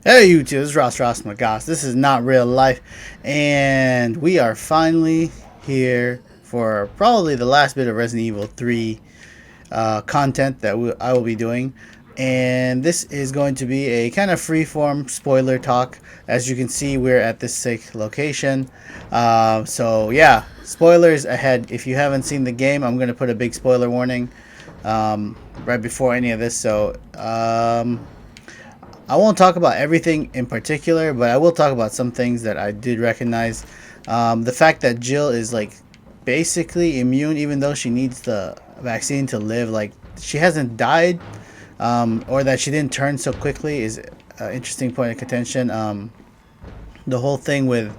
Hey YouTube, this is Ross my gosh. This is not real life, and we are finally here for probably the last bit of Resident Evil 3 content that I will be doing. And this is going to be a kind of freeform spoiler talk. As you can see, we're at this sick location. So yeah, spoilers ahead. If you haven't seen the game, I'm going to put a big spoiler warning right before any of this. So I won't talk about everything in particular, but I will talk about some things that I did recognize. The fact that Jill is like basically immune, even though she needs the vaccine to live. Like she hasn't died, or that she didn't turn so quickly is an interesting point of contention. The whole thing with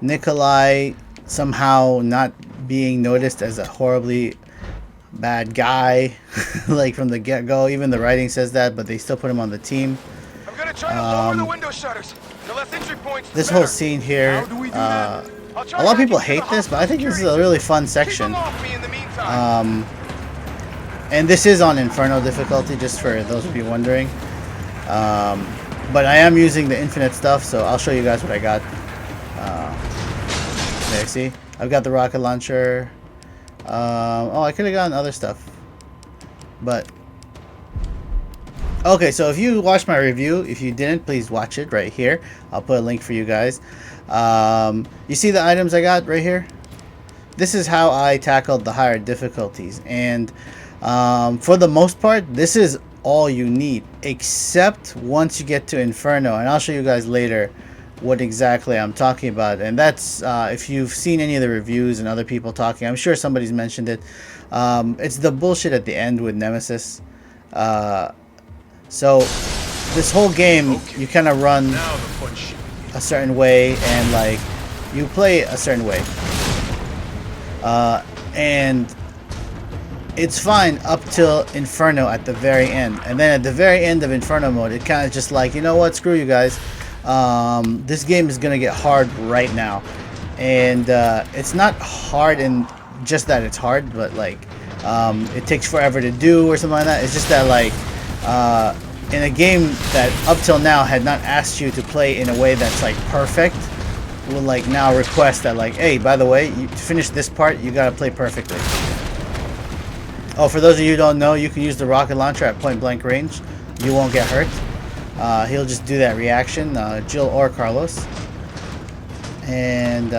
Nikolai somehow not being noticed as a horribly bad guy, like from the get-go. Even the writing says that, but they still put him on the team. Try to lower the window shutters. The less entry points, this whole scene here, a lot of people hate this, but I think this is a really fun section. And this is on Inferno difficulty, just for those of you wondering. But I am using the infinite stuff, so I'll show you guys what I got. There, see? I've got the rocket launcher. Oh, I could have gotten other stuff. But okay, so if you watched my review, if you didn't, please watch it right here. I'll put a link for you guys. You see the items I got right here? This is how I tackled the higher difficulties. And for the most part, this is all you need. Except once you get to Inferno. And I'll show you guys later what exactly I'm talking about. And that's, if you've seen any of the reviews and other people talking, I'm sure somebody's mentioned it. It's the bullshit at the end with Nemesis. So this whole game, you kind of run a certain way and like you play a certain way, and it's fine up till Inferno at the very end. And then at the very end of Inferno mode, it kind of just like, you know what, screw you guys, this game is gonna get hard right now. And it's not hard in just that it's hard, but like it takes forever to do or something like that. It's just that like in a game that up till now had not asked you to play in a way that's like perfect, will like now request that like, hey, by the way, to finish this part you gotta play perfectly. Oh, for those of you who don't know, you can use the rocket launcher at point blank range. You won't get hurt. He'll just do that reaction, Jill or Carlos. And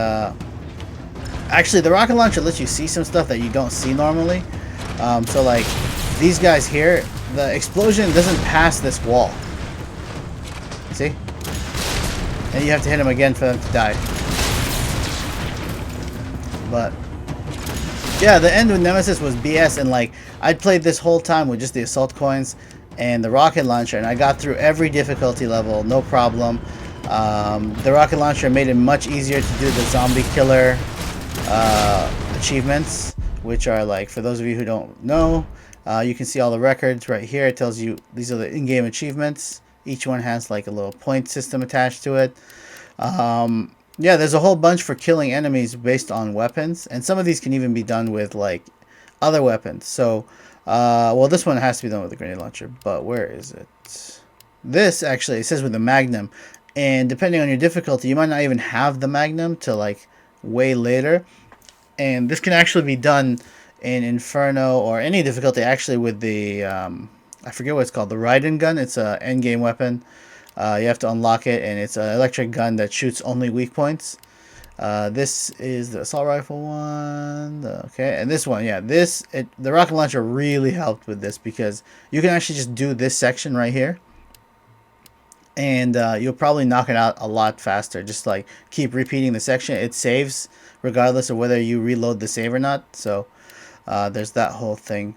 actually the rocket launcher lets you see some stuff that you don't see normally. So like these guys here, the explosion doesn't pass this wall. See? And you have to hit them again for them to die. But yeah, the end with Nemesis was BS, and like I'd played this whole time with just the assault coins and the rocket launcher, and I got through every difficulty level, no problem. The rocket launcher made it much easier to do the zombie killer achievements, which are like, for those of you who don't know, you can see all the records right here. It tells you these are the in-game achievements. Each one has like a little point system attached to it. Yeah, there's a whole bunch for killing enemies based on weapons, and some of these can even be done with like other weapons. So well, this one has to be done with the grenade launcher, but where is it? This actually, it says with the Magnum, and depending on your difficulty, you might not even have the Magnum till like way later. And this can actually be done in Inferno or any difficulty actually with the I forget what it's called, the Raiden gun. It's a endgame weapon. You have to unlock it, and it's an electric gun that shoots only weak points. This is the assault rifle one. Okay, and this one, yeah, the rocket launcher really helped with this, because you can actually just do this section right here, and you'll probably knock it out a lot faster. Just like keep repeating the section. It saves regardless of whether you reload the save or not. So there's that whole thing.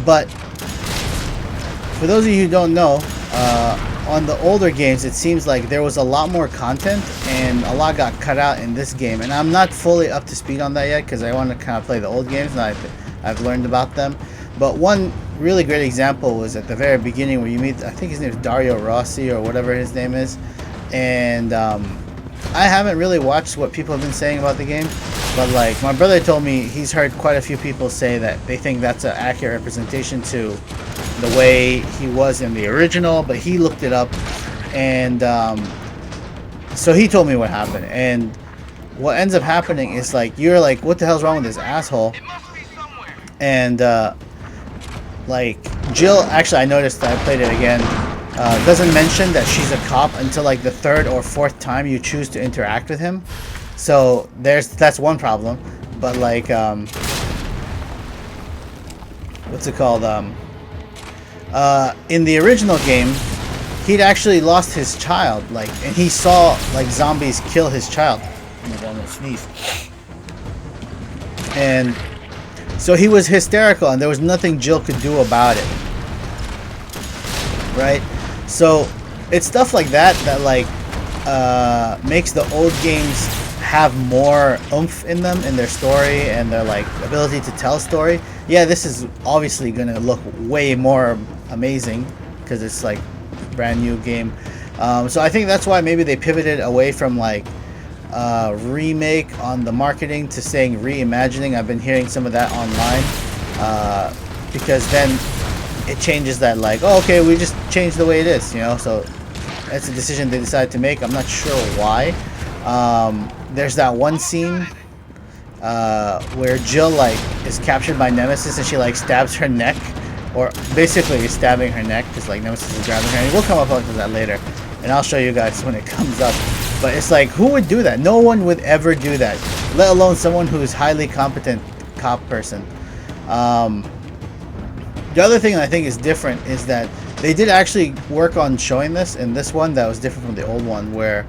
But for those of you who don't know, on the older games, it seems like there was a lot more content, and a lot got cut out in this game. And I'm not fully up to speed on that yet, because I want to kind of play the old games, and I've learned about them. But one really great example was at the very beginning, where you meet, I think his name is Dario Rossi or whatever his name is. And I haven't really watched what people have been saying about the game, but like my brother told me he's heard quite a few people say that they think that's an accurate representation to the way he was in the original, but he looked it up, and so he told me what happened. And what ends up happening is like you're like, what the hell's wrong with this asshole? And like Jill, actually, I noticed that I played it again. Doesn't mention that she's a cop until like the third or fourth time you choose to interact with him. So that's one problem. But like, what's it called? In the original game, he'd actually lost his child, like, and he saw like zombies kill his child. I'm gonna sneeze. And so he was hysterical, and there was nothing Jill could do about it. Right? So it's stuff like that that like makes the old games have more oomph in them, in their story and their like ability to tell story. Yeah, this is obviously gonna look way more amazing because it's like brand new game. So I think that's why maybe they pivoted away from like remake on the marketing to saying reimagining. I've been hearing some of that online because then it changes that like, oh, okay, we just changed the way it is, you know. So that's a decision they decided to make. I'm not sure why. There's that one scene where Jill like is captured by Nemesis and she like stabs her neck, or basically is stabbing her neck because like Nemesis is grabbing her. And we'll come up with that later, and I'll show you guys when it comes up. But it's like, who would do that? No one would ever do that, let alone someone who's highly competent cop person. The other thing I think is different is that they did actually work on showing this in this one that was different from the old one, where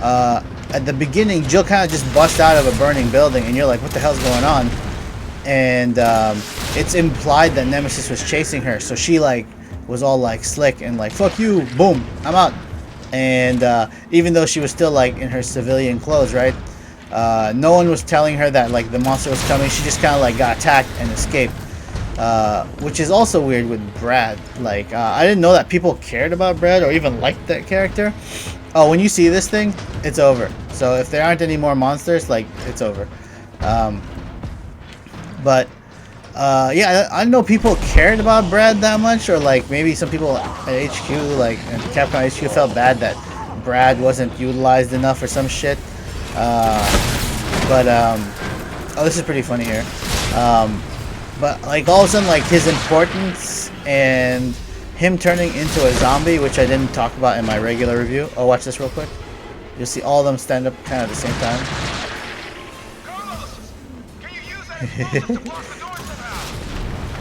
at the beginning Jill kind of just busts out of a burning building and you're like, what the hell's going on? And it's implied that Nemesis was chasing her, so she like was all like slick and like, fuck you, boom, I'm out. And even though she was still like in her civilian clothes, right? No one was telling her that like the monster was coming. She just kind of like got attacked and escaped. Which is also weird with Brad. Like, I didn't know that people cared about Brad or even liked that character. Oh, when you see this thing, it's over. So if there aren't any more monsters, like, it's over. But yeah, I don't know people cared about Brad that much, or like maybe some people at HQ, like at Capcom HQ, felt bad that Brad wasn't utilized enough or some shit. Oh, this is pretty funny here. But like all of a sudden, like his importance and him turning into a zombie, which I didn't talk about in my regular review. Oh, watch this real quick. You'll see all of them stand up kind of at the same time.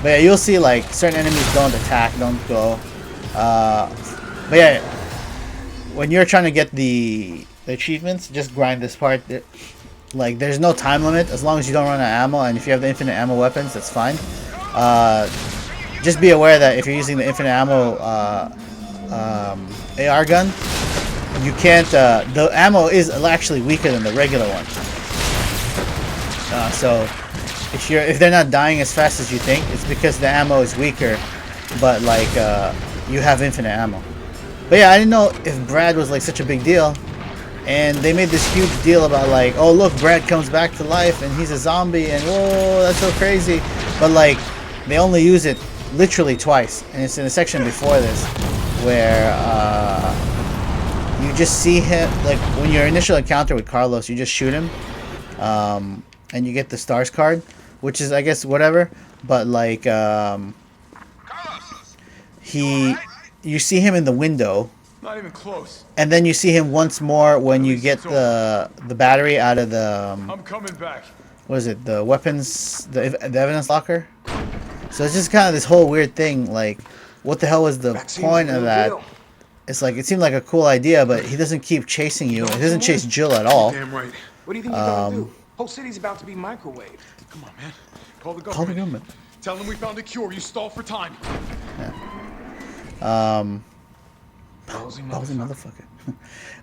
But yeah, you'll see like certain enemies don't attack, don't go. But yeah, when you're trying to get the achievements, just grind this part. Like, there's no time limit as long as you don't run out of ammo, and if you have the infinite ammo weapons, that's fine. Just be aware that if you're using the infinite ammo AR gun, you can't. The ammo is actually weaker than the regular one. So if they're not dying as fast as you think, it's because the ammo is weaker, but like you have infinite ammo. But yeah, I didn't know if Brad was like such a big deal. And they made this huge deal about like, oh look, Brad comes back to life and he's a zombie and whoa, that's so crazy. But like, they only use it literally twice, and it's in a section before this where you just see him, like when your initial encounter with Carlos, you just shoot him, and you get the stars card, which is I guess whatever. But like you see him in the window. Not even close. And then you see him once more when you get the battery out of the I'm coming back. What is it? The weapons, the evidence locker. So it's just kind of this whole weird thing. Like, what the hell was the point of that? It's like it seemed like a cool idea, but he doesn't keep chasing you. He doesn't chase Jill at all. Damn right. What do you think you're gonna do? Whole city's about to be microwaved. Come on, man. Call the government. Call the government. Tell them we found a cure. You stall for time. Yeah. Ballsy motherfucker.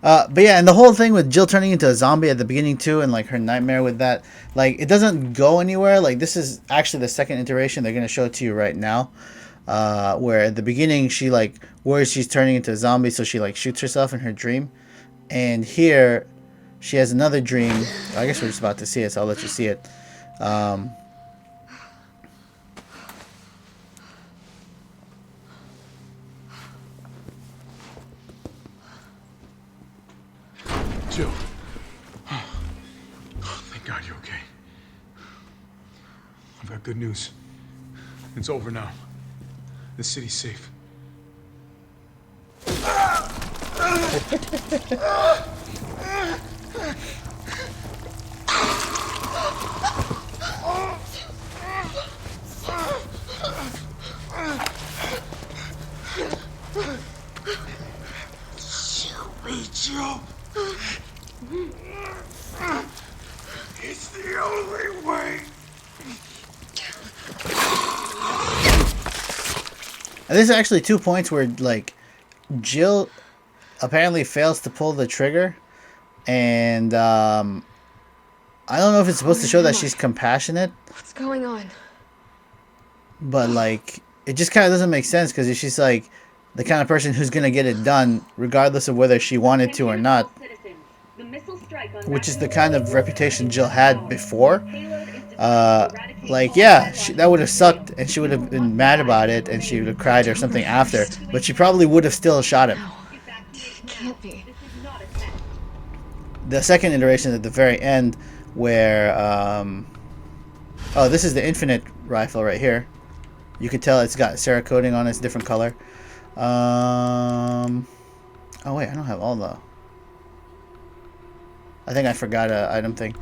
But yeah, and the whole thing with Jill turning into a zombie at the beginning too, and like her nightmare with that, like it doesn't go anywhere. Like this is actually the second iteration. They're gonna show it to you right now, where at the beginning she like worries she's turning into a zombie, so she like shoots herself in her dream, and here she has another dream. I guess we're just about to see it, so I'll let you see it. Jill. Thank God you're okay. I've got good news. It's over now. The city's safe. Jill. It's the only way. And there's actually 2 points where like Jill apparently fails to pull the trigger, and I don't know if it's supposed to show that she's compassionate, What's going on? but like it just kind of doesn't make sense because she's like the kind of person who's gonna get it done regardless of whether she wanted to or not, which is the kind of reputation Jill had before. Like, yeah, that would have sucked, and she would have been mad about it, and she would have cried or something after, but she probably would have still shot him. It can't be. The second iteration at the very end, where oh, this is the infinite rifle right here. You can tell it's got Cerakoting on it, it's a different color. Oh wait, I don't have all the... I think I forgot a item thing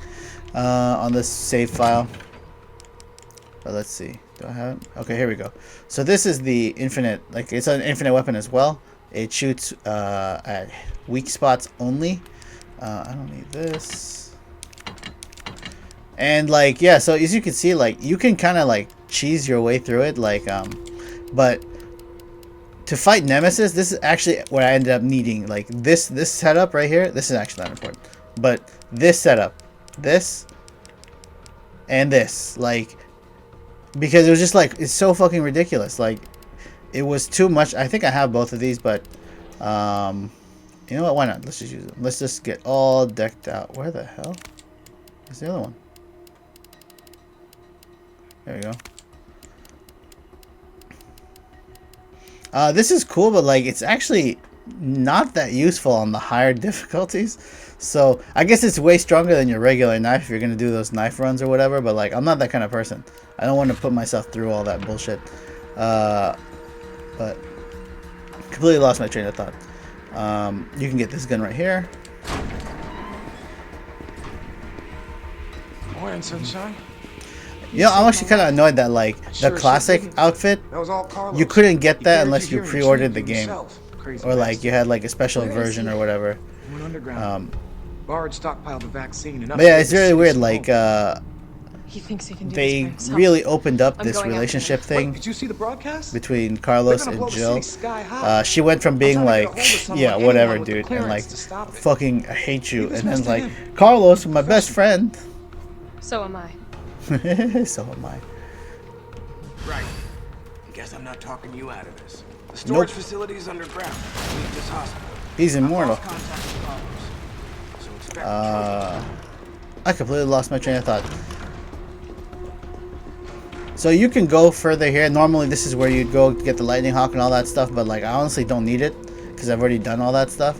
on this save file. But let's see. Do I have it? Okay, here we go. So this is the infinite, like it's an infinite weapon as well. It shoots at weak spots only. I don't need this. And like, yeah, so as you can see, like you can kind of like cheese your way through it, like but to fight Nemesis, this is actually what I ended up needing. Like this setup right here, this is actually not important. But this setup, this and this, like, because it was just like, it's so fucking ridiculous. Like, it was too much. I think I have both of these, but you know what, why not? Let's just use it. Let's just get all decked out. Where the hell is the other one? There we go. This is cool, but like it's actually not that useful on the higher difficulties. So I guess it's way stronger than your regular knife if you're gonna do those knife runs or whatever. But like I'm not that kind of person. I don't want to put myself through all that bullshit. But completely lost my train of thought. You can get this gun right here. Morning, sunshine. You know, I'm actually kind of annoyed that like the classic outfit, That was all Carlos. you couldn't get He that carried unless you you here and pre-ordered the treated you game, himself. Crazy or like bastard. you had like a special Where is version he? or whatever. Went underground. Bard stockpiled the vaccine and But yeah, it's really weird. Like He thinks he can do this by they himself. really opened up I'm this going after relationship Wait, thing did you see the broadcast? between Carlos They're gonna and blow the Jill. city sky high. She went from being I'm trying to like, get a hold of someone, yeah, whatever, anyone with the dude, and like, clearance to stop it. fucking, I hate you, Leave this and then mess to like, him. Carlos, my best friend. So am I. So am I. Right. Guess I'm not talking you out of this. The storage Nope. facility is underground. Leave this hospital. He's immortal. Lost contact with Carlos. So expect I completely lost my train of thought. So you can go further here. Normally this is where you'd go to get the lightning hawk and all that stuff, but like I honestly don't need it because I've already done all that stuff.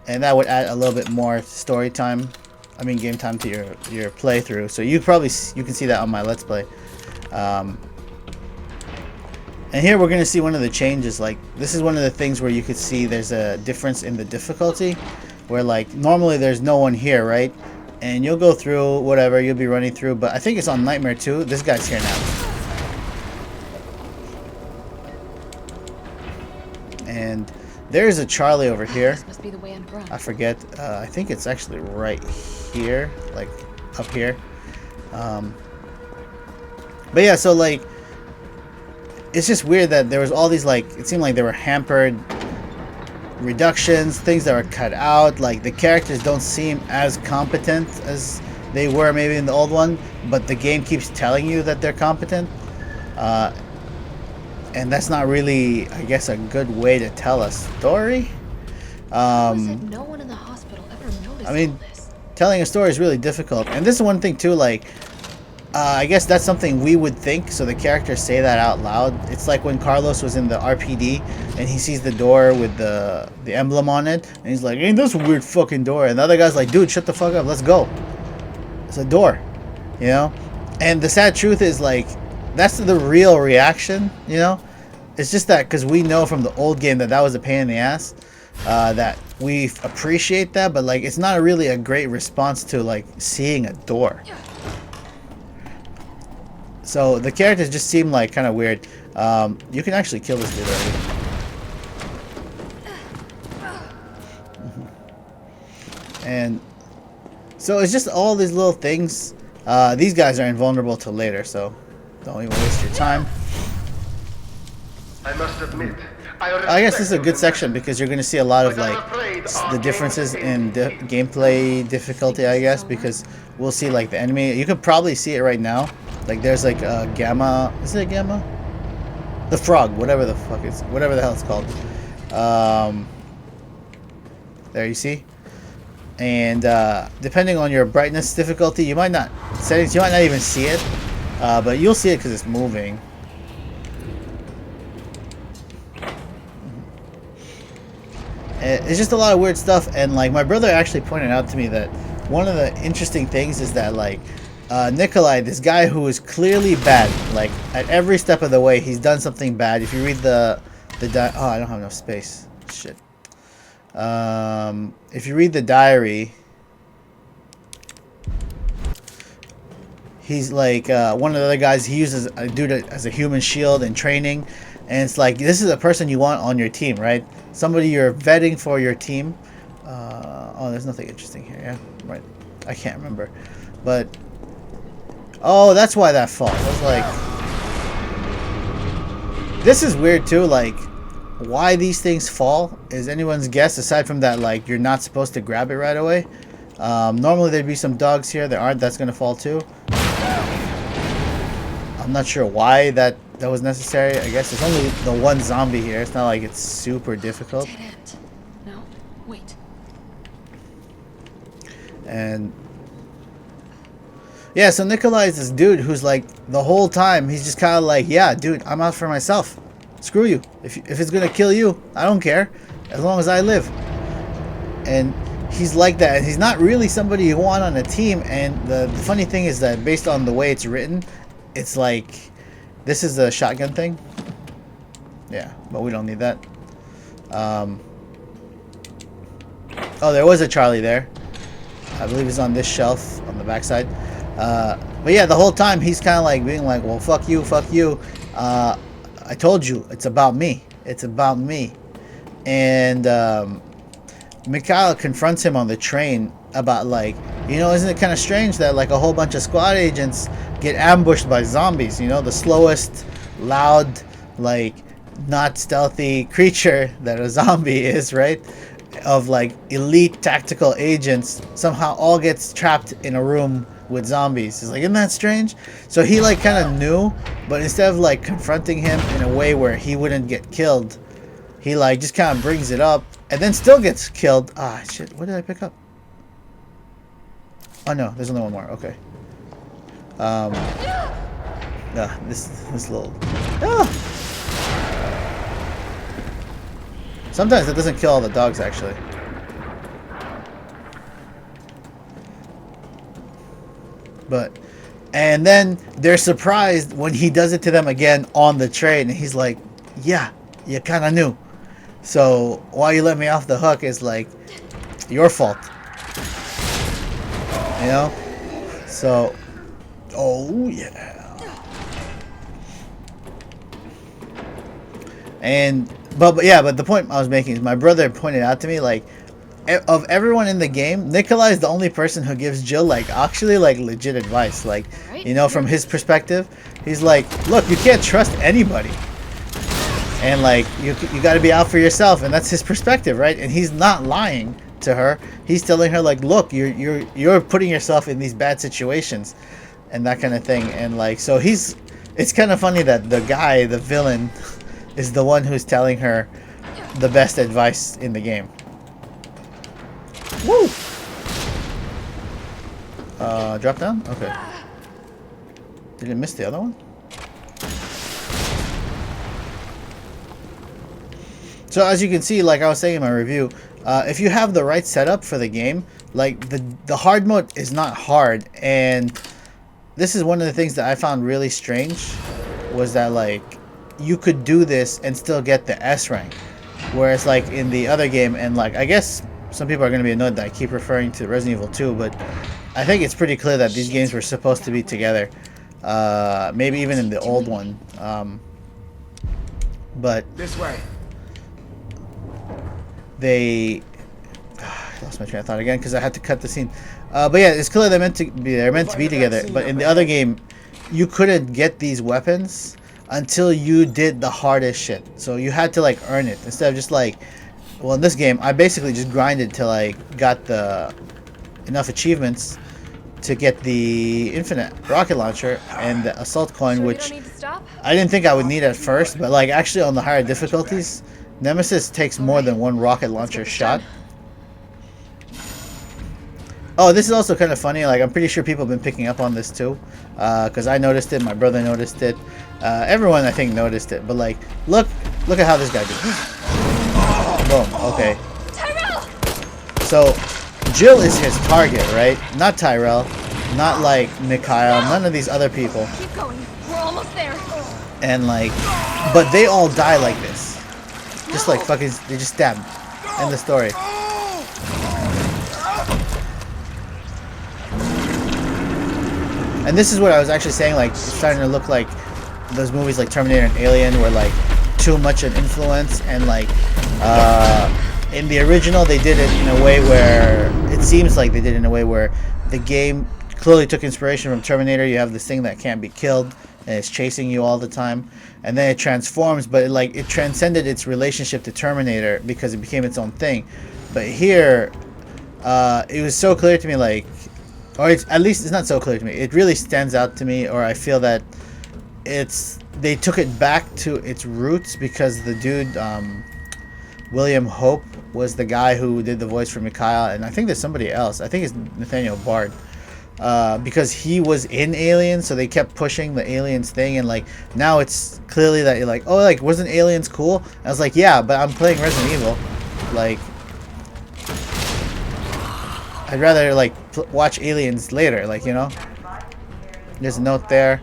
And that would add a little bit more story time. I mean game time to your playthrough. So you can see that on my Let's Play. And here we're gonna see one of the changes. Like this is one of the things where you could see there's a difference in the difficulty, where like normally there's no one here, right? And you'll go through whatever, you'll be running through, but I think it's on Nightmare 2. This guy's here now. And there's a Charlie over here. This must be the way underground. I forget. I think it's actually right here, like up here. But yeah, so like, it's just weird that there was all these like, it seemed like they were hampered reductions, things that were cut out. Like the characters don't seem as competent as they were maybe in the old one, but the game keeps telling you that they're competent. And that's not really, I guess, a good way to tell a story. How is it no one in the hospital ever noticed I mean, all this? telling a story is really difficult. And this is one thing too, like, I guess that's something we would think, so the characters say that out loud. It's like when Carlos was in the RPD and he sees the door with the emblem on it, and he's like, "Ain't this a weird fucking door?" And the other guy's like, "Dude, shut the fuck up, let's go. It's a door," you know. And the sad truth is, like, that's the real reaction, you know. It's just that because we know from the old game that that was a pain in the ass, that we appreciate that, but like it's not really a great response to like seeing a door. So the characters just seem like kind of weird. You can actually kill this dude already. And so it's just all these little things. These guys are invulnerable till later, so don't even waste your time. I must admit, I guess this is a good section because you're going to see a lot of like the differences in gameplay difficulty, I guess, because we'll see like the enemy. You can probably see it right now. Like there's like a gamma. Is it a gamma? The frog, whatever the fuck it's, whatever the hell it's called. There you see. And depending on your brightness difficulty, you might not settings. You might not even see it, but you'll see it because it's moving. It's just a lot of weird stuff, and like my brother actually pointed out to me that one of the interesting things is that like Nikolai, this guy who is clearly bad, like at every step of the way he's done something bad. If you read oh, I don't have enough space. Shit. If you read the diary, he's like one of the other guys. He uses a dude as a human shield in training, and it's like this is a person you want on your team, right? Somebody you're vetting for your team. Oh, there's nothing interesting here. Yeah, right. I can't remember, but oh, that's why that falls. I was like, this is weird too. Like, why these things fall is anyone's guess. Aside from that, like you're not supposed to grab it right away. Normally there'd be some dogs here. There aren't. That's gonna fall too. I'm not sure why that was necessary. I guess there's only the one zombie here. It's not like it's super difficult. Dead end. No, wait. And yeah, so Nikolai is this dude who's like the whole time he's just kind of like, yeah, dude, I'm out for myself. Screw you. If it's gonna kill you, I don't care, as long as I live. And he's like that, and he's not really somebody you want on a team. And the funny thing is that based on the way it's written, it's like this is a shotgun thing. Yeah, but we don't need that. Oh, there was a Charlie there. I believe he's on this shelf on the backside. But yeah, the whole time he's kind of like being like, well, fuck you, fuck you. I told you, it's about me. It's about me. And Mikhail confronts him on the train about like, you know, isn't it kind of strange that like a whole bunch of squad agents get ambushed by zombies? You know, the slowest, loud, like not stealthy creature that a zombie is, right? Of like elite tactical agents somehow all gets trapped in a room with zombies. He's like, isn't that strange? So he like kind of knew, but instead of like confronting him in a way where he wouldn't get killed, he like just kind of brings it up and then still gets killed. Ah, shit, what did I pick up? Oh no, there's only one more. Okay. This little sometimes it doesn't kill all the dogs actually. But and then they're surprised when he does it to them again on the train, and he's like, yeah, you kind of knew. So why you let me off the hook is like your fault. You know? So oh yeah. And but yeah, but the point I was making is my brother pointed out to me like of everyone in the game, Nikolai is the only person who gives Jill like actually like legit advice. Like, you know, from his perspective, he's like, look, you can't trust anybody, and like you got to be out for yourself, and that's his perspective, right? And he's not lying to her. He's telling her like, look, you're putting yourself in these bad situations, and that kind of thing. And like, so it's kind of funny that the guy, the villain, is the one who's telling her the best advice in the game. Woo! Drop down? Okay. Did it miss the other one? So as you can see, like I was saying in my review, if you have the right setup for the game, like the hard mode is not hard, and this is one of the things that I found really strange, was that like you could do this and still get the S rank, whereas like in the other game, and like I guess some people are going to be annoyed that I keep referring to Resident Evil 2, but I think it's pretty clear that these games were supposed to be together, maybe even in the old one, but This way. they I lost my train of thought again because I had to cut the scene. But yeah, it's clear they're meant to be together. But in the other game, you couldn't get these weapons until you did the hardest shit. So you had to like earn it instead of just like, well, in this game, I basically just grinded till I got the enough achievements to get the infinite rocket launcher and the assault coin, Sure you which don't need to stop? I didn't think I would need at first, but like actually on the higher difficulties, Nemesis takes more than one rocket launcher shot. Oh, this is also kind of funny. Like, I'm pretty sure people have been picking up on this too, because I noticed it. My brother noticed it. Everyone, I think, noticed it. But like, look at how this guy did. Boom. Okay. Tyrell! So, Jill is his target, right? Not Tyrell, not like Mikhail, none of these other people. Keep going. We're almost there. And like, but they all die like this. Just like fucking, they just stab. End the story. And this is what I was actually saying, like, it's starting to look like those movies like Terminator and Alien were like too much an influence, and like in the original they did it in a way where it seems like they did it in a way where the game clearly took inspiration from Terminator. You have this thing that can't be killed and it's chasing you all the time, and then it transforms, but it transcended its relationship to Terminator because it became its own thing. But here it was so clear to me, like, or it's, at least it's not so clear to me. It really stands out to me, or I feel that they took it back to its roots because the dude, William Hope, was the guy who did the voice for Mikhail, and I think there's somebody else. I think it's Nathaniel Bard, because he was in Aliens, so they kept pushing the Aliens thing, and like now it's clearly that you're like, oh, like wasn't Aliens cool? I was like, yeah, but I'm playing Resident Evil, like. I'd rather like watch Aliens later, like, you know. There's a note there.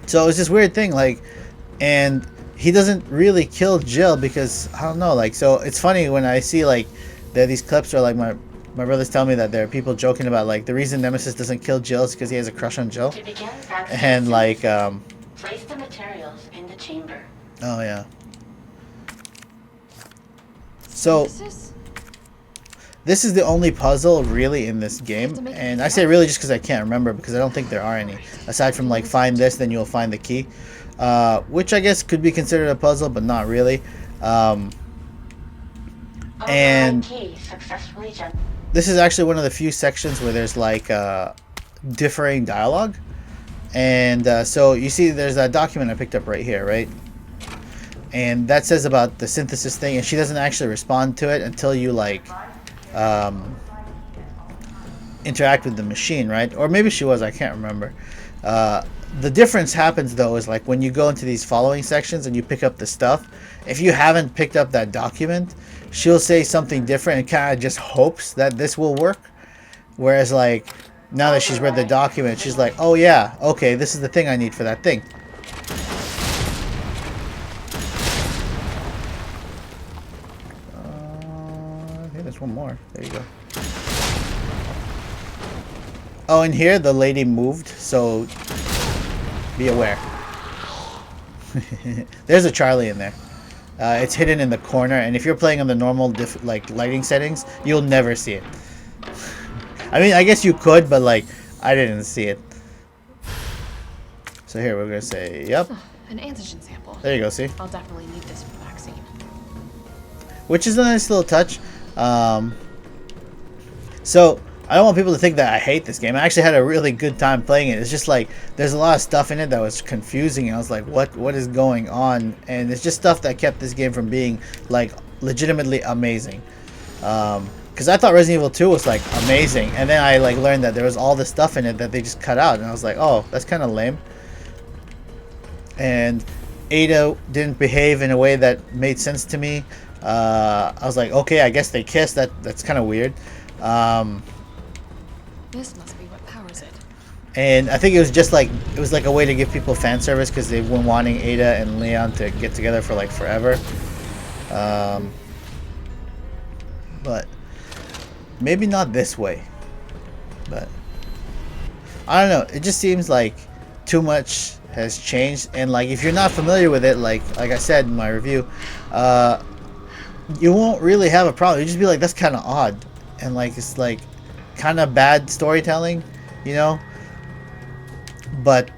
So it was this weird thing, like, and he doesn't really kill Jill because I don't know, like, so it's funny when I see like there are these clips where like my brothers tell me that there are people joking about like the reason Nemesis doesn't kill Jill is because he has a crush on Jill, and like place the materials in the chamber. oh yeah. So. This is the only puzzle really in this game, and I say really just because I can't remember, because I don't think there are any. Aside from like find this, then you'll find the key, which I guess could be considered a puzzle, but not really. And this is actually one of the few sections where there's like differing dialogue, and so you see there's that document I picked up right here, right? And that says about the synthesis thing, and she doesn't actually respond to it until you like interact with the machine, right? Or maybe she was, I can't remember. The difference happens though is like when you go into these following sections and you pick up the stuff, if you haven't picked up that document, she'll say something different and kind of just hopes that this will work. Whereas like now that she's read the document, she's like, oh yeah, okay, this is the thing I need for that thing. There's one more. There you go. Oh, and here the lady moved, so be aware. There's a Charlie in there. It's hidden in the corner, and if you're playing on the normal like lighting settings, you'll never see it. I mean, I guess you could, but like I didn't see it. So here we're gonna say, yep. An antigen sample. There you go. See. I'll definitely need this for the vaccine. Which is a nice little touch. So I don't want people to think that I hate this game. I actually had a really good time playing it. It's just like there's a lot of stuff in it that was confusing, and I was like, what is going on? And it's just stuff that kept this game from being like legitimately amazing. because I thought Resident Evil 2 was like amazing, and then I like learned that there was all this stuff in it that they just cut out, and I was like, oh, that's kind of lame. And Ada didn't behave in a way that made sense to me. I was like, okay, I guess they kissed. That's kind of weird. This must be what powers it. And I think it was just like a way to give people fan service because they've been wanting Ada and Leon to get together for like forever. But maybe not this way. But I don't know. It just seems like too much has changed, and like if you're not familiar with it, like I said in my review, you won't really have a problem. You just be like, that's kind of odd, and like it's like kind of bad storytelling, you know. But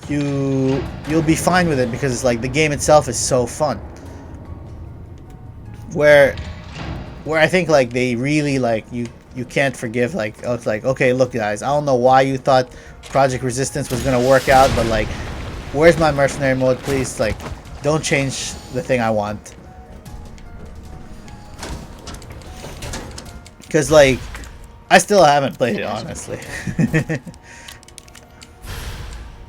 you'll be fine with it because it's like the game itself is so fun. Where I think like they really like you can't forgive like, oh, it's like, okay, look guys, I don't know why you thought Project Resistance was gonna work out, but like, where's my mercenary mode, please? Like, don't change the thing I want. Because like, I still haven't played it honestly.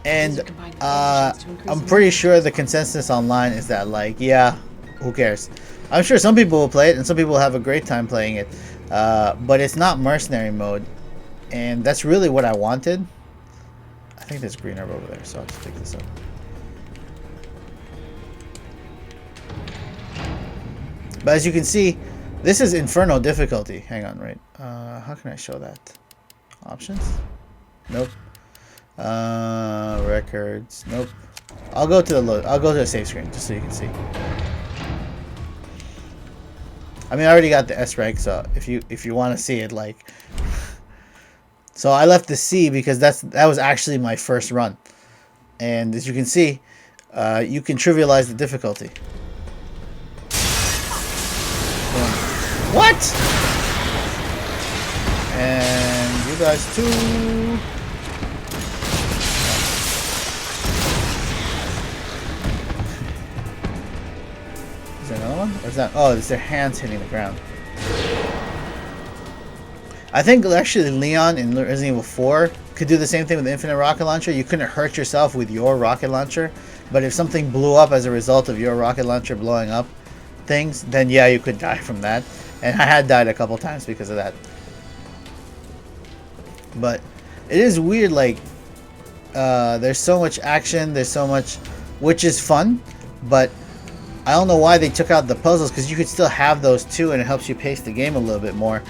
And I'm pretty sure the consensus online is that like, yeah, who cares? I'm sure some people will play it and some people will have a great time playing it, but it's not mercenary mode, and that's really what I wanted. I think there's green herb over there, so I'll just pick this up. But as you can see, this is Inferno difficulty. Hang on, right? How can I show that? Options? Nope. Records? Nope. I'll go to the save screen just so you can see. I mean, I already got the S rank, so if you want to see it, like, so I left the C because that was actually my first run, and as you can see, you can trivialize the difficulty. What? And you guys too. Is there another one? Or is that? Oh, it's their hands hitting the ground. I think actually Leon in Resident Evil 4 could do the same thing with the Infinite Rocket Launcher. You couldn't hurt yourself with your rocket launcher, but if something blew up as a result of your rocket launcher blowing up things, then yeah, you could die from that. And I had died a couple times because of that. But it is weird, like, there's so much action, there's so much, which is fun, but I don't know why they took out the puzzles, because you could still have those too, and it helps you pace the game a little bit more.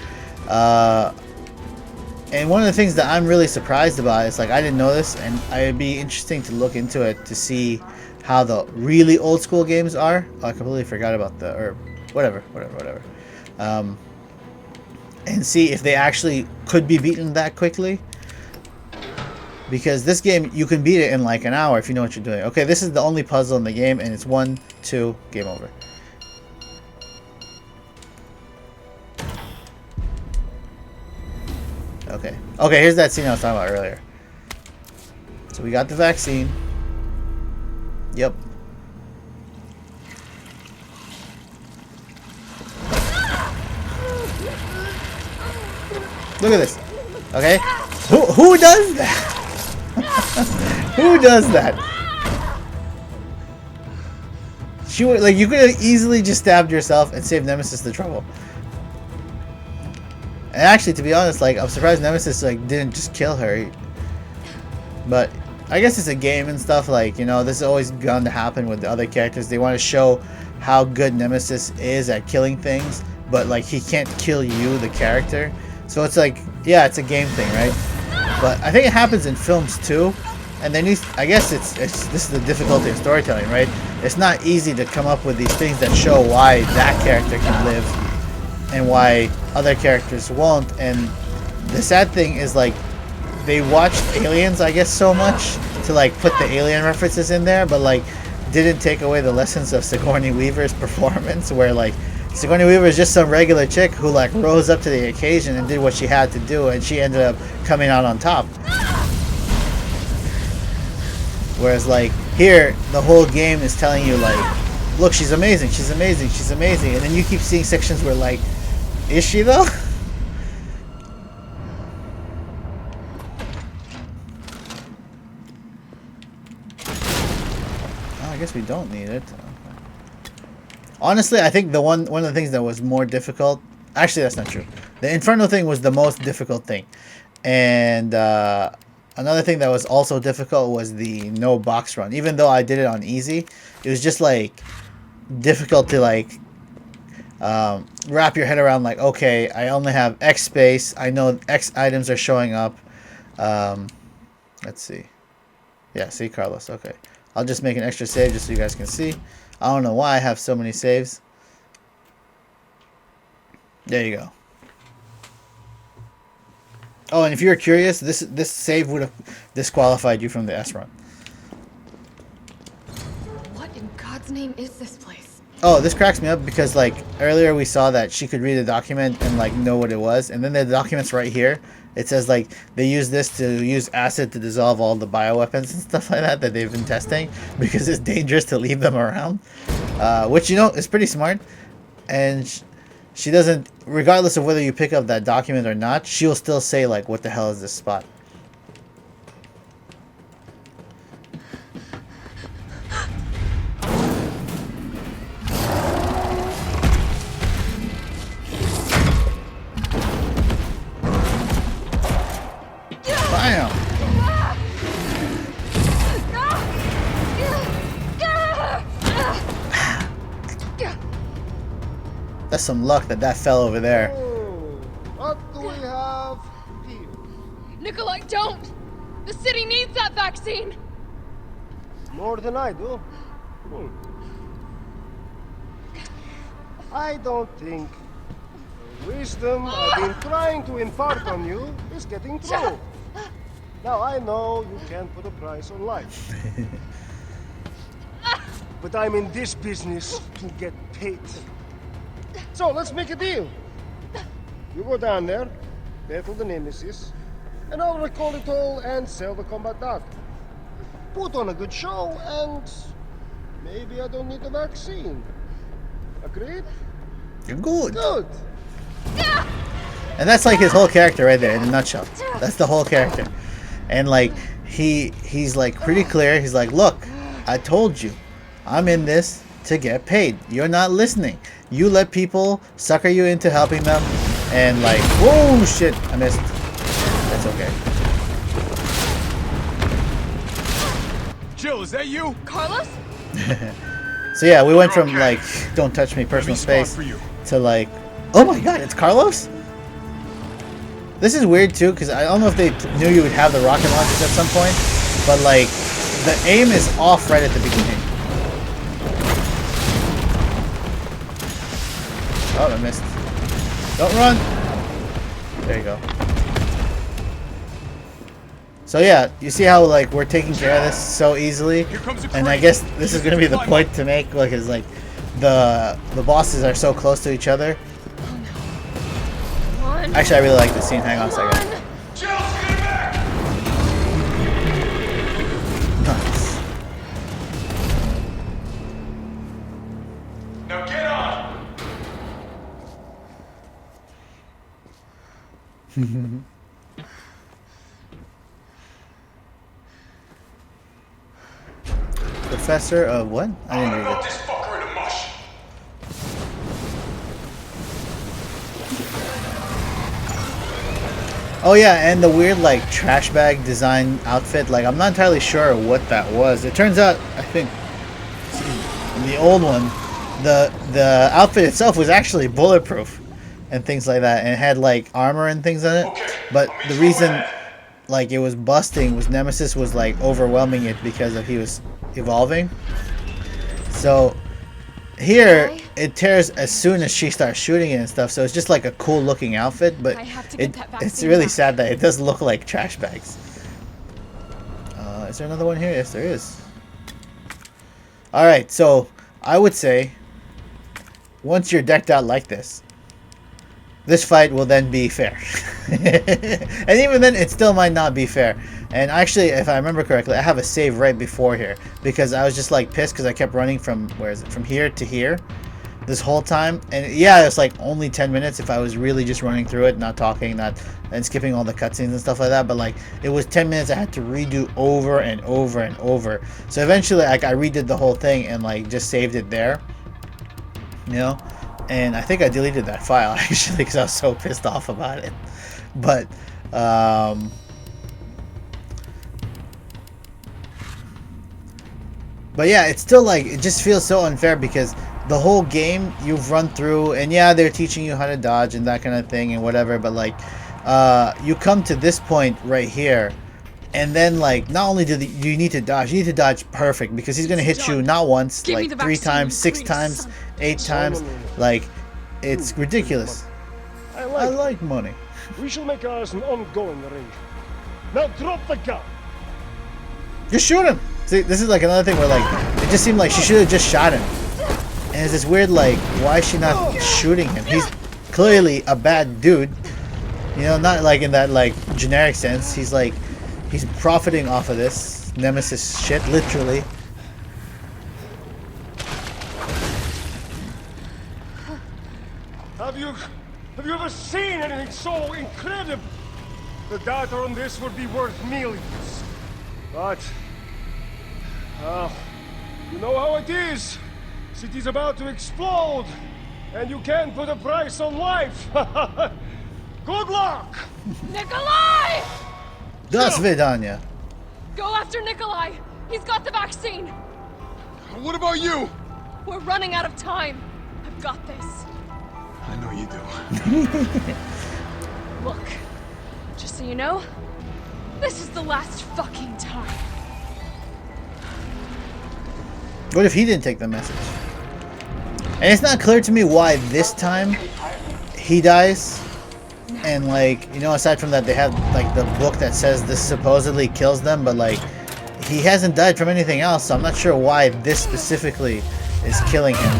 And one of the things that I'm really surprised about is, like, I didn't know this, and it'd be interesting to look into it to see how the really old school games are. Oh, I completely forgot about the, or whatever. And see if they actually could be beaten that quickly. Because this game, you can beat it in like an hour if you know what you're doing. Okay, this is the only puzzle in the game, and it's 1, 2, game over. Okay, here's that scene I was talking about earlier. So we got the vaccine. Yep. Look at this. Okay? Who does that? Who does that? She would, like, you could have easily just stabbed yourself and saved Nemesis the trouble. And actually, to be honest, like, I'm surprised Nemesis like didn't just kill her. But I guess it's a game and stuff, like, you know, this is always going to happen with the other characters. They want to show how good Nemesis is at killing things, but like he can't kill you, the character. So it's like, yeah, it's a game thing, right? But I think it happens in films too. And then I guess it's this is the difficulty of storytelling, right? It's not easy to come up with these things that show why that character can live and why other characters won't. And the sad thing is, like, they watched Aliens, I guess, so much to like put the alien references in there, but like didn't take away the lessons of Sigourney Weaver's performance, where like Sigourney Weaver is just some regular chick who like rose up to the occasion and did what she had to do, and she ended up coming out on top. Whereas like here, the whole game is telling you like, look, she's amazing, she's amazing, she's amazing, and then you keep seeing sections where like Is she though? Oh, I guess we don't need it. Honestly, I think one of the things that was more difficult. Actually, that's not true. The Inferno thing was the most difficult thing, and another thing that was also difficult was the no box run. Even though I did it on easy, it was just like difficult to like wrap your head around. Like, okay, I only have X space. I know X items are showing up. Let's see. Yeah, see Carlos. Okay, I'll just make an extra save just so you guys can see. I don't know why I have so many saves. There you go. Oh, and if you're curious, this save would have disqualified you from the S run. What in God's name is this place? Oh, this cracks me up because like earlier we saw that she could read a document and like know what it was, and then the document's right here. It says like they use this to use acid to dissolve all the bioweapons and stuff like that they've been testing because it's dangerous to leave them around, which you know is pretty smart. And she doesn't, regardless of whether you pick up that document or not, she'll still say like, "What the hell is this spot?" Bam! That's some luck that fell over there. Oh, what do we have here? Nikolai, don't! The city needs that vaccine! More than I do. Hmm. I don't think the wisdom I've been trying to impart on you is getting through. Now I know you can't put a price on life. But I'm in this business to get paid. So let's make a deal. You go down there, battle the Nemesis, and I'll recall it all and sell the combat dog. Put on a good show, and maybe I don't need the vaccine. Agreed? You're good. Good. And that's like his whole character right there in a nutshell. That's the whole character. And like he's like pretty clear. He's like, look, I told you, I'm in this to get paid. You're not listening. You let people sucker you into helping them, and like, whoa, shit, I missed. That's okay. Jill, is that you? Carlos? So yeah, we went from like, don't touch me, personal space, For you. to like, oh my god, it's Carlos? This is weird too, because I don't know if they knew you would have the rocket launchers at some point, but like, the aim is off right at the beginning. Oh, I missed. Don't run! There you go. So yeah, you see how like we're taking care of this so easily, and I guess this is gonna be the point to make, like, is like the bosses are so close to each other. Actually, I really like this scene. Hang on a second. Nice. Now get on! Professor of what? I didn't read it. This fucker in a mush. Oh yeah, and the weird like trash bag design outfit. Like I'm not entirely sure what that was. It turns out, I think, in the old one, the outfit itself was actually bulletproof and things like that, and it had like armor and things in it. But the reason like it was busting was Nemesis was like overwhelming it because of he was evolving. So here it tears as soon as she starts shooting it and stuff. So it's just like a cool looking outfit, but it's really sad that it does look like trash bags. Is there another one here? Yes, there is. All right, so I would say once you're decked out like this fight will then be fair. And even then, it still might not be fair. And actually, if I remember correctly, I have a save right before here because I was just like pissed because I kept running from, where is it, from here to here. this whole time. And yeah, it's like only 10 minutes if I was really just running through it, not talking, not and skipping all the cutscenes and stuff like that. But like it was 10 minutes I had to redo over and over and over. So eventually like I redid the whole thing and like just saved it there, you know. And I think I deleted that file actually because I was so pissed off about it. But yeah, it's still like, it just feels so unfair because the whole game you've run through, and yeah, they're teaching you how to dodge and that kind of thing and whatever, but like, you come to this point right here, and then like, not only do you need to dodge, you need to dodge perfect because he's gonna hit you not once, Give me like the 3 vaccine, times, 6 you times, son. 8 times, like, it's ridiculous. I I like like money. We shall make ours an ongoing arrangement. Now drop the gun. Just shoot him. See, this is like another thing where like it just seemed like she should have just shot him. And it's this weird like, why is she not shooting him? He's clearly a bad dude. You know, not like in that like generic sense. He's like, he's profiting off of this Nemesis shit, literally. Have you ever seen anything so incredible? The data on this would be worth millions. But, you know how it is. City's about to explode, and you can't put a price on life. Good luck! Nikolai! Do svidania. Go after Nikolai! He's got the vaccine! What about you? We're running out of time. I've got this. I know you do. Look, just so you know, this is the last fucking time. What if he didn't take the message? And it's not clear to me why this time he dies. And like, you know, aside from that, they have like the book that says this supposedly kills them, but like he hasn't died from anything else, so I'm not sure why this specifically is killing him.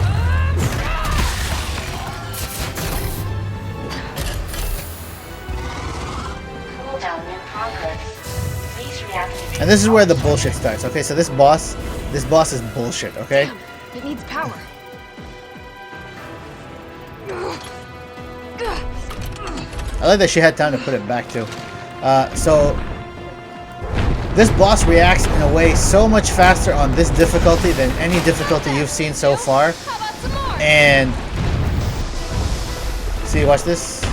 Cooldown in progress. Please reactivate. And this is where the bullshit starts. Okay, so this boss is bullshit, okay? Damn, it needs power. I like that she had time to put it back too. So this boss reacts in a way so much faster on this difficulty than any difficulty you've seen so far. How about some more? And see, watch this.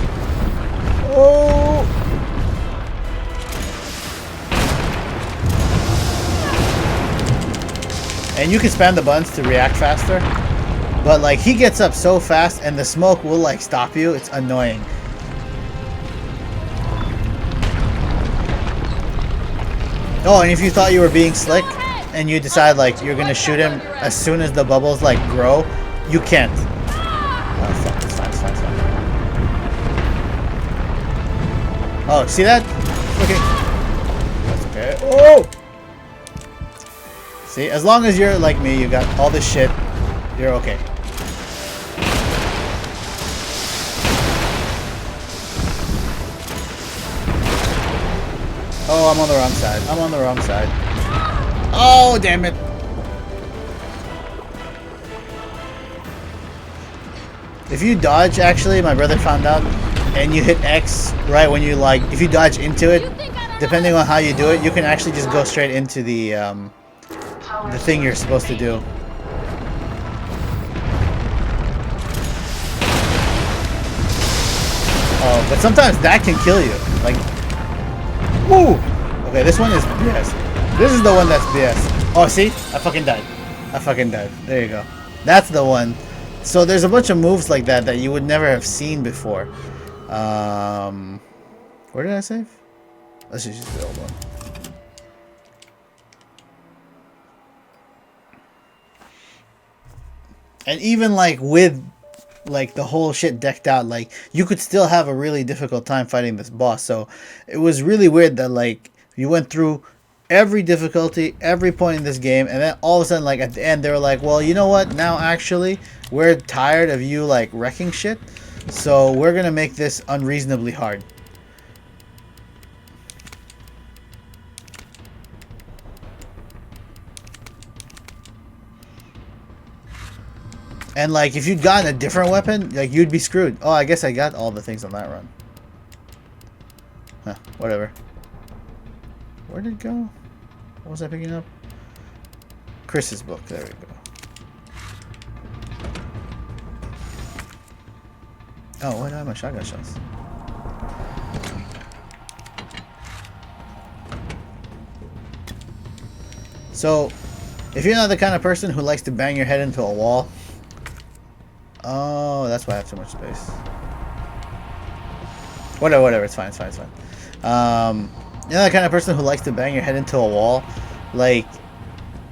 Oh! And you can spam the buttons to react faster. But like he gets up so fast and the smoke will like stop you. It's annoying. Oh, and if you thought you were being slick and you decide like you're gonna shoot him as soon as the bubbles like grow, you can't. Oh fuck, it's fine, it's fine, it's fine. Oh, see that? Okay. That's okay. Oh! See, as long as you're like me, you got all this shit, you're okay. Oh, I'm on the wrong side. I'm on the wrong side. Oh, damn it. If you dodge, actually, my brother found out, and you hit X right when you like, if you dodge into it, depending on how you do it, you can actually just go straight into the thing you're supposed to do. Oh, but sometimes that can kill you. Like, woo! Okay, this one is BS. This is the one that's BS. Oh, see? I fucking died. I fucking died. There you go. That's the one. So there's a bunch of moves like that that you would never have seen before. Where did I save? Let's just use the old one. And even like with like the whole shit decked out, like you could still have a really difficult time fighting this boss. So it was really weird that like you went through every difficulty, every point in this game, and then all of a sudden like at the end they were like, well, you know what, now actually we're tired of you like wrecking shit, so we're gonna make this unreasonably hard. And like, if you'd gotten a different weapon, like you'd be screwed. Oh, I guess I got all the things on that run. Huh, whatever. Where did it go? What was I picking up? Chris's book. There we go. Oh, why do I have my shotgun shells? So, if you're not the kind of person who likes to bang your head into a wall... Oh, that's why I have too much space. Whatever, it's fine. You're not the kind of person who likes to bang your head into a wall. Like,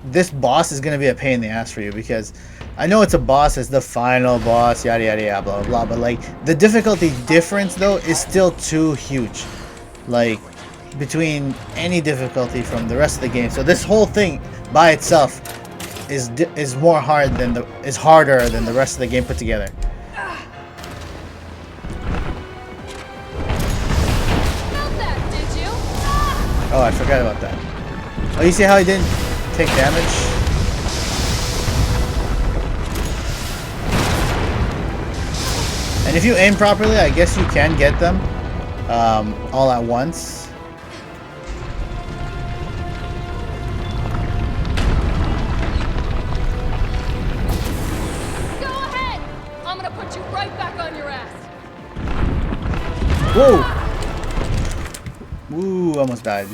this boss is going to be a pain in the ass for you, because I know it's a boss, it's the final boss, yada yada yada, blah blah blah, but like, the difficulty difference though is still too huge. Like, between any difficulty from the rest of the game. So this whole thing by itself is more hard than is harder than the rest of the game put together. Oh, I forgot about that. Oh, you see how he didn't take damage? And if you aim properly, I guess you can get them all at once. Go ahead! I'm gonna put you right back on your ass. Whoa! Woo, almost died.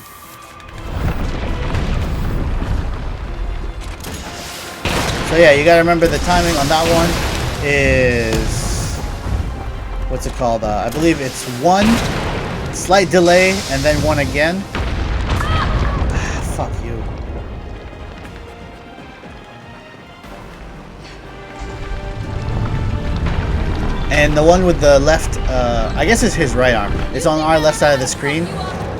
So yeah, you gotta remember the timing on that one is... What's it called? I believe it's 1 slight delay and then 1 again. Fuck you. And the one with the left, I guess it's his right arm. It's on our left side of the screen.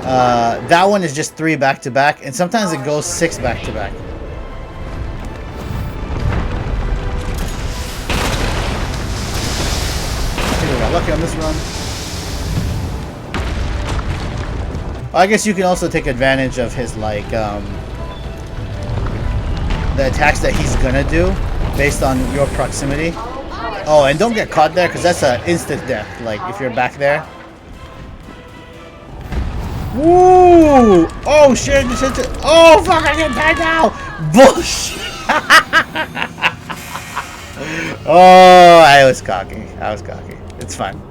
That one is just 3 back to back, and sometimes it goes 6 back to back. I think we got lucky on this run. I guess you can also take advantage of his, like, the attacks that he's gonna do based on your proximity. Oh, and don't get caught there, because that's an instant death, like, if you're back there. Woo! Oh, shit! Oh, fuck, I get tied now! Bullshit! Oh, I was cocky. It's fine.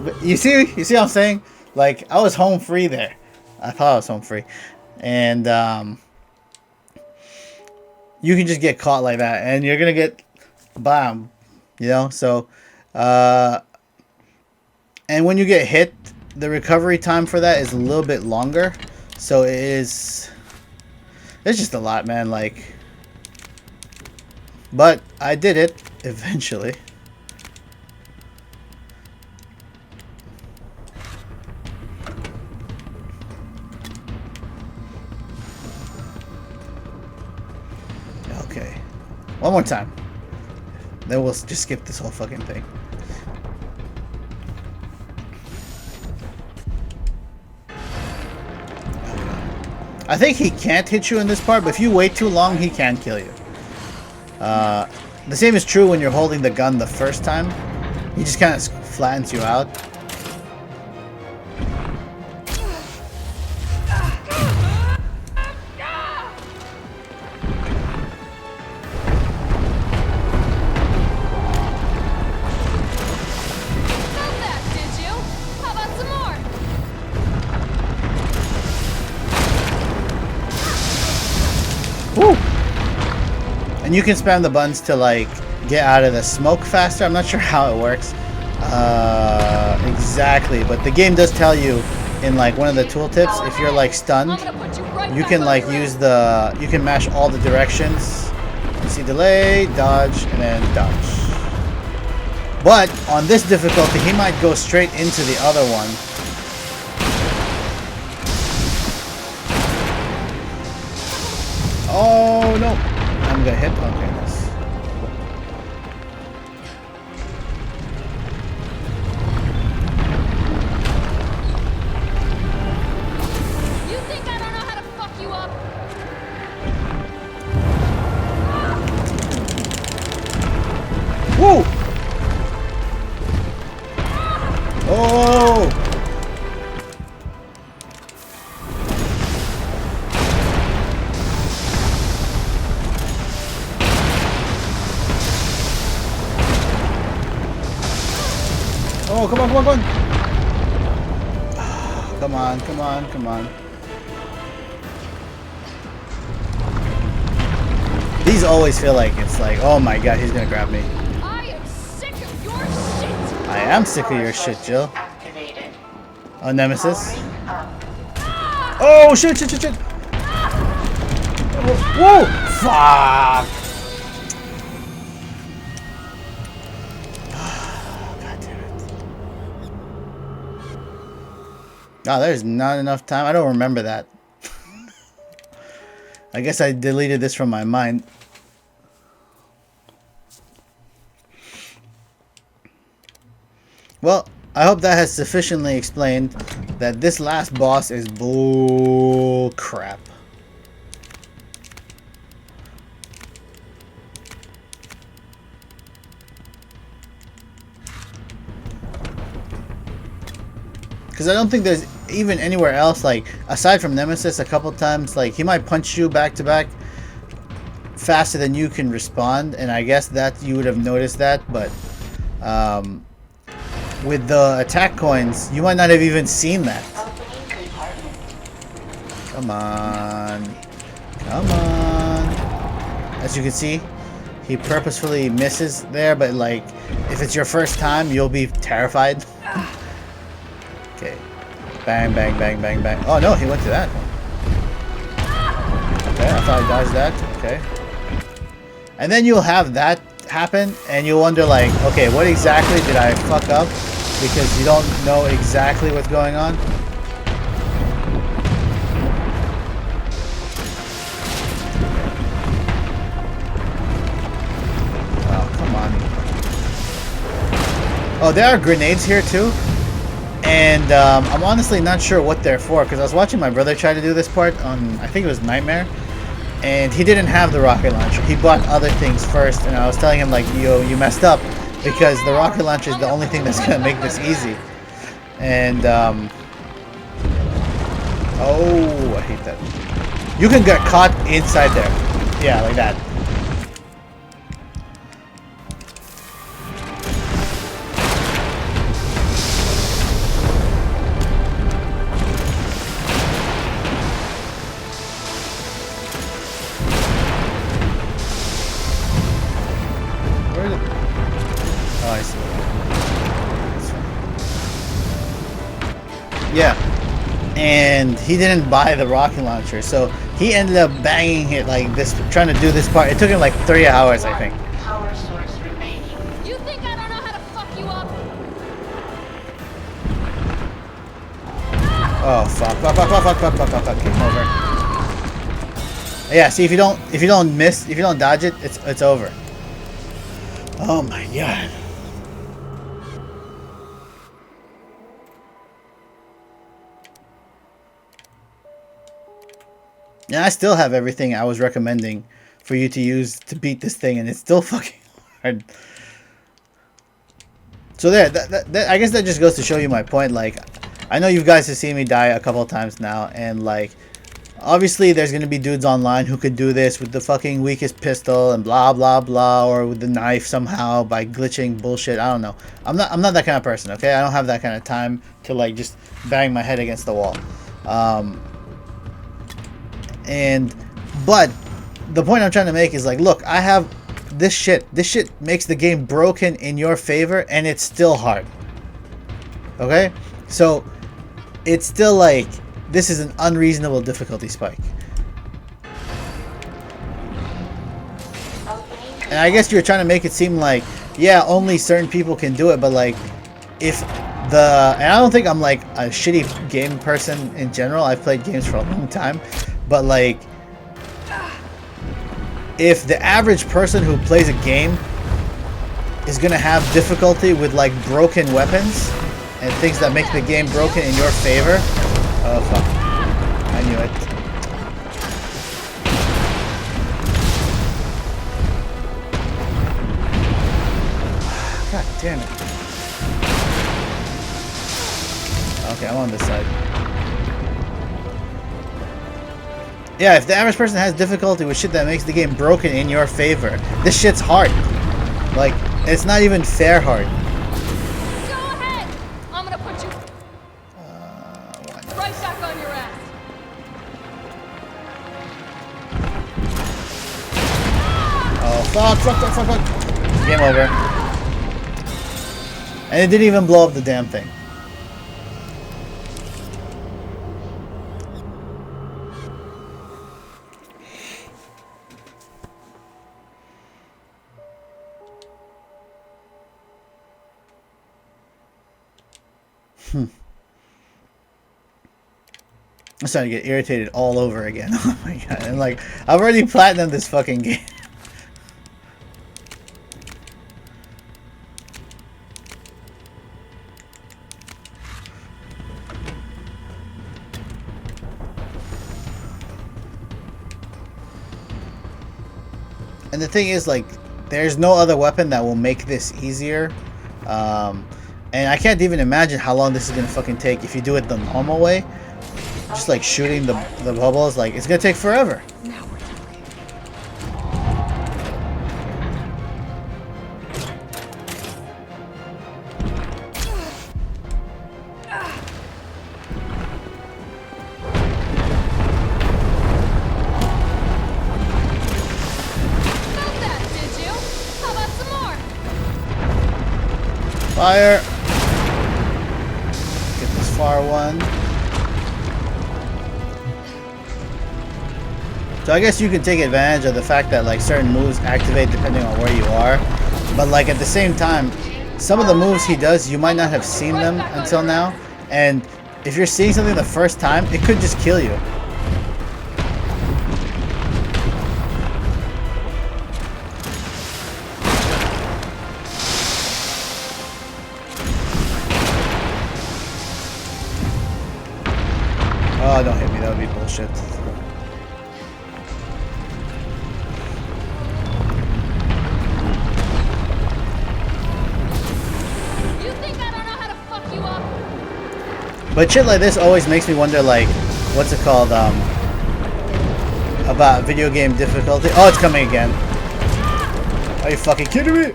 But you see what I'm saying? Like, I was home free there. I thought I was home free. And, you can just get caught like that, and you're gonna get bombed. You know, so, and when you get hit, the recovery time for that is a little bit longer. So it's just a lot, man, like, but I did it eventually. Okay, one more time. Then we'll just skip this whole fucking thing. I think he can't hit you in this part, but if you wait too long, he can kill you. The same is true when you're holding the gun the first time. He just kind of flattens you out. Woo! And you can spam the buttons to, like, get out of the smoke faster. I'm not sure how it works exactly, but the game does tell you in, like, one of the tooltips, if you're, like, stunned, you can, like, you can mash all the directions. You see delay, dodge, and then dodge. But on this difficulty, he might go straight into the other one. Oh no! I'm gonna hit. Okay, nice. You think I don't know how to fuck you up? Woo! Oh! Oh, come on, come on, come on! Come on, come on, come on. These always feel like it's like, oh my god, he's gonna grab me. I am sick of your shit! I am sick of your shit, Jill. Activated. Oh, Nemesis. Powering up. Oh, shit, shit, shit, shit! Whoa! Fuck! God damn it. Oh, there's not enough time. I don't remember that. I guess I deleted this from my mind. Well, I hope that has sufficiently explained that this last boss is bull crap. Because I don't think there's even anywhere else, like, aside from Nemesis a couple times, like, he might punch you back to back faster than you can respond, and I guess that you would have noticed that, but with the attack coins, you might not have even seen that. Opening compartment. Come on. Come on. As you can see, he purposefully misses there, but like, if it's your first time, you'll be terrified. Okay. Bang, bang, bang, bang, bang. Oh no, he went to that one. Okay, I thought I dodged that. Okay. And then you'll have that happen, and you'll wonder like, okay, what exactly did I fuck up? Because you don't know exactly what's going on. Oh, come on. Oh, there are grenades here too. And I'm honestly not sure what they're for, because I was watching my brother try to do this part on, I think it was Nightmare, and he didn't have the rocket launcher. He bought other things first, and I was telling him like, yo, you messed up, because the rocket launcher is the only thing that's gonna make this easy. And oh, I hate that. You can get caught inside there. Yeah, like that. Oh, I see. Yeah. And he didn't buy the rocket launcher, so he ended up banging it like this, trying to do this part. It took him like 3 hours, I think. Power source remaining. You think I don't know how to fuck you up? Oh fuck! Fuck! Fuck! Fuck! Fuck! Fuck! Fuck! Fuck! Fuck! Game over. Yeah. See, if you don't dodge it, it's over. Oh my god. Yeah, I still have everything I was recommending for you to use to beat this thing, and it's still fucking hard. So there, I guess that just goes to show you my point. Like, I know you guys have seen me die a couple of times now, and like, obviously there's gonna be dudes online who could do this with the fucking weakest pistol and blah blah blah, or with the knife somehow by glitching bullshit. I don't know. I'm not that kind of person. Okay, I don't have that kind of time to like just bang my head against the wall. But the point I'm trying to make is like, look, I have this shit. This shit makes the game broken in your favor, and it's still hard. Okay? So, it's still like, this is an unreasonable difficulty spike. And I guess you're trying to make it seem like, yeah, only certain people can do it, but like, if and I don't think I'm like a shitty game person in general. I've played games for a long time, but like, if the average person who plays a game is gonna have difficulty with like broken weapons and things that make the game broken in your favor, oh fuck, I knew it. damn it. Okay, I'm on this side. Yeah, if the average person has difficulty with shit that makes the game broken in your favor, this shit's hard. Like, it's not even fair hard. Go ahead! I'm gonna put you right back on your ass. Oh, fuck. Game over. And it didn't even blow up the damn thing. I'm starting to get irritated all over again. Oh my god. And like, I've already platinumed this fucking game. And the thing is, like, there's no other weapon that will make this easier. And I can't even imagine how long this is gonna fucking take if you do it the normal way. Just like shooting the bubbles, like, it's gonna take forever. Now we're talking. Felt that, did you? How about some more? Fire! Get this far one. So I guess you can take advantage of the fact that like certain moves activate depending on where you are. But like at the same time, some of the moves he does, you might not have seen them until now. And if you're seeing something the first time, it could just kill you. Oh, don't hit me, that would be bullshit. You think I don't know how to fuck you up? But shit like this always makes me wonder, like, what's it called, about video game difficulty. Oh, it's coming again. Are you fucking kidding me?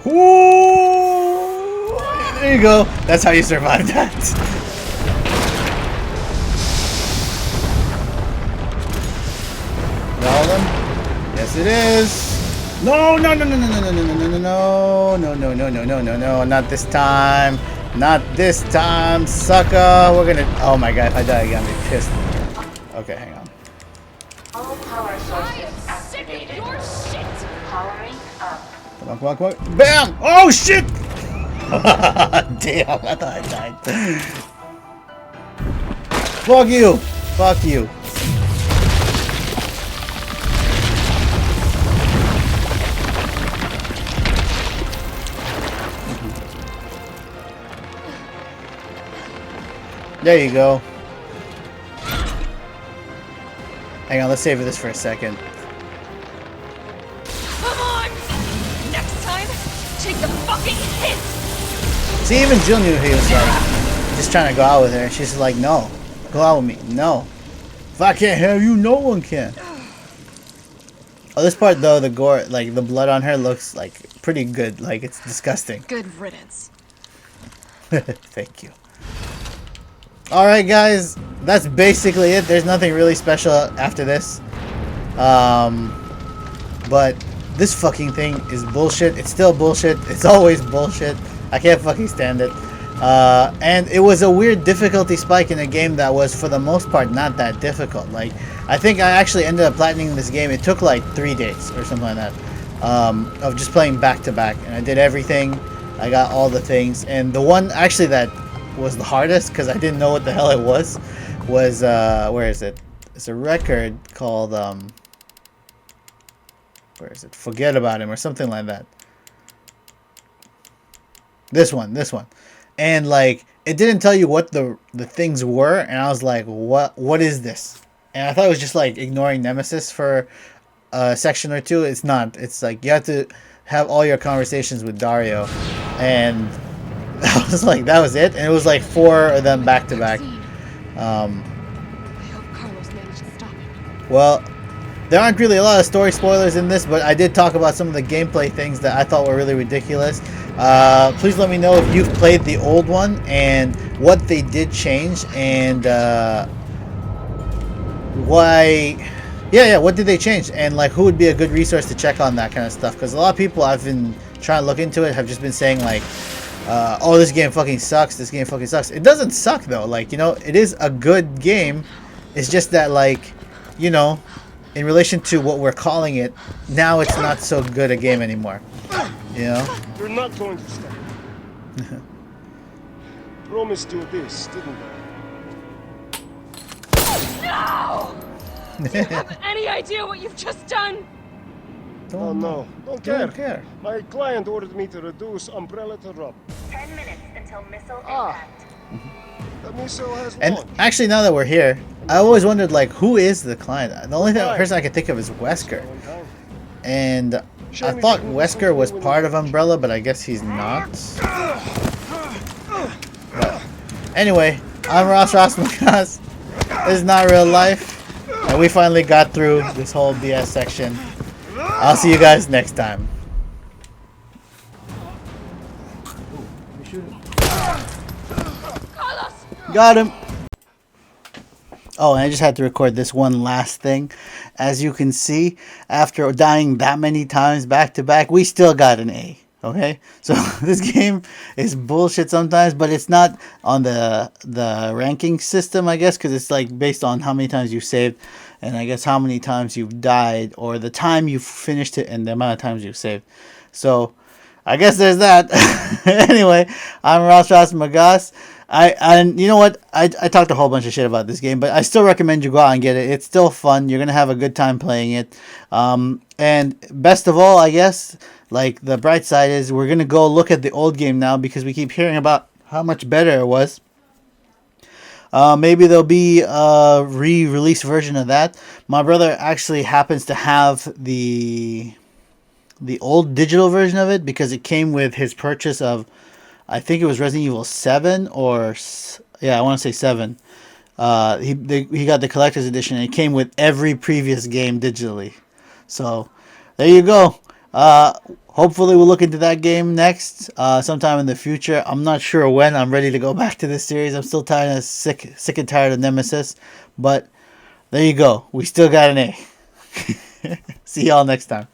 Ooh, there you go. That's how you survive that. All of them? Yes, it is. No, no, no, no, no, no, no, no, no, no, no, no, no, no, no, no, no, no, not this time. Not this time, sucker. We're gonna. Oh my god, if I die again, I'll be pissed. Okay, hang on. All power I am sources sick of activated. your shit! Powering up. Come on, come on, come on. Bam! Oh shit! Damn, I thought I died. Fuck you! Fuck you. There you go. Hang on, let's save this for a second. Come on! Next time, take the fucking hit! See, even Jill knew he was like just trying to go out with her. She's like, no, go out with me. No. If I can't have you, no one can. Oh, this part though, the gore, like the blood on her looks like pretty good. Like it's disgusting. Good riddance. Thank you. Alright guys, that's basically it. There's nothing really special after this. But this fucking thing is bullshit. It's still bullshit. It's always bullshit. I can't fucking stand it. And it was a weird difficulty spike in a game that was, for the most part, not that difficult. Like, I think I actually ended up platining this game. It took like 3 days or something like that. Of just playing back to back. And I did everything. I got all the things. And the one actually that was the hardest, because I didn't know what the hell it was where is it? It's a record called where is it? Forget About Him or something like that. This one. And like it didn't tell you what the things were, and I was like, what is this? And I thought it was just like ignoring Nemesis for a section or two. It's not. It's like you have to have all your conversations with Dario and I was like, that was it, and it was like 4 of them back to back. I hope Carlos managed to stop him. Well, there aren't really a lot of story spoilers in this, but I did talk about some of the gameplay things that I thought were really ridiculous. Please let me know if you've played the old one and what they did change, and why. Yeah, what did they change, and like who would be a good resource to check on that kind of stuff? Because a lot of people I've been trying to look into it have just been saying like, oh, this game fucking sucks. This game fucking sucks. It doesn't suck though. Like, you know, it is a good game. It's just that, like, you know, in relation to what we're calling it, now it's not so good a game anymore. You know? You're not going to stop. Promised you this, didn't I? No! Do you have any idea what you've just done? Oh no, don't Don't care. care. My client ordered me to reduce Umbrella to rub. 10 minutes until missile Ah. impact. The missile has And launched. actually, now that we're here, I always wondered, like, who is the client? The only person I can think of is Wesker. And I thought Wesker was part of Umbrella, but I guess he's not. But anyway, I'm Ross Rossmagas. This is not real life. And we finally got through this whole BS section. I'll see you guys next time. Carlos! Got him. Oh, and I just had to record this one last thing. As you can see, after dying that many times back to back, we still got an A. Okay, so this game is bullshit sometimes, but it's not on the ranking system, I guess, because it's like based on how many times you saved, and I guess how many times you've died, or the time you finished it, and the amount of times you've saved. So I guess there's that. Anyway, I'm Ross Magas. And you know what? I talked a whole bunch of shit about this game, but I still recommend you go out and get it. It's still fun. You're gonna have a good time playing it. And best of all, I guess, like the bright side is we're gonna go look at the old game now because we keep hearing about how much better it was. Maybe there'll be a re-release version of that. My brother actually happens to have the old digital version of it because it came with his purchase of, I think it was Resident Evil 7 or, yeah, I want to say 7. He got the collector's edition and it came with every previous game digitally. So there you go. Hopefully we'll look into that game next, sometime in the future. I'm not sure when I'm ready to go back to this series. I'm still sick and tired of Nemesis. But there you go. We still got an A. See y'all next time.